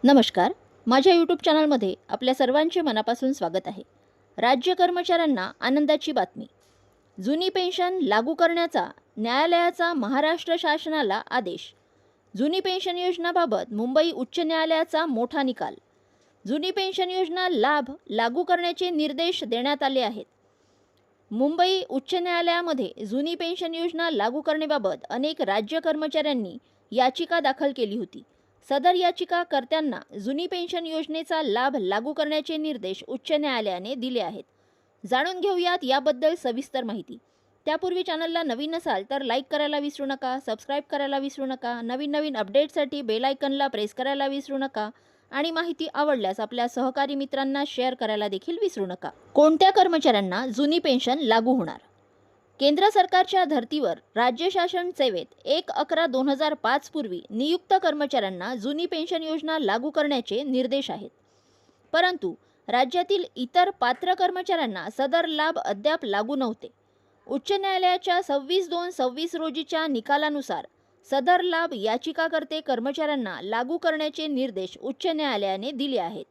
नमस्कार. माझ्या यूट्यूब चॅनलमध्ये आपल्या सर्वांचे मनापासून स्वागत आहे. राज्य कर्मचाऱ्यांना आनंदाची बातमी. जुनी पेन्शन लागू करण्याचा न्यायालयाचा महाराष्ट्र शासनाला आदेश. जुनी पेन्शन योजनाबाबत मुंबई उच्च न्यायालयाचा मोठा निकाल. जुनी पेन्शन योजना लाभ लागू करण्याचे निर्देश देण्यात आले आहेत. मुंबई उच्च न्यायालयामध्ये जुनी पेन्शन योजना लागू करण्याबाबत अनेक राज्य कर्मचाऱ्यांनी याचिका दाखल केली होती. सदर याचिकाकर्त्यांना जुनी पेन्शन योजनेचा लाभ लागू करण्याचे निर्देश उच्च न्यायालयाने दिले आहेत. जाणून घेऊयात याबद्दल सविस्तर माहिती. त्यापूर्वी चॅनलला नवीन असाल तर लाईक करायला विसरू नका, सबस्क्राईब करायला विसरू नका, नवीन अपडेट्ससाठी बेल आयकॉनला प्रेस करायला विसरू नका आणि माहिती आवडल्यास आपल्या सहकारी मित्रांना शेअर करायला देखील विसरू नका. कोणत्या कर्मचाऱ्यांना जुनी पेन्शन लागू होणार? केंद्र सरकारच्या धर्तीवर राज्य शासन सेवेत 1/11/2005 पूर्वी नियुक्त कर्मचाऱ्यांना जुनी पेन्शन योजना लागू करण्याचे निर्देश आहेत. परंतु राज्यातील इतर पात्र कर्मचाऱ्यांना सदर लाभ अद्याप लागू नव्हते. उच्च न्यायालयाच्या 26/2/26 रोजीच्या निकालानुसार सदर लाभ याचिकाकर्ते कर्मचाऱ्यांना लागू करण्याचे निर्देश उच्च न्यायालयाने दिले आहेत.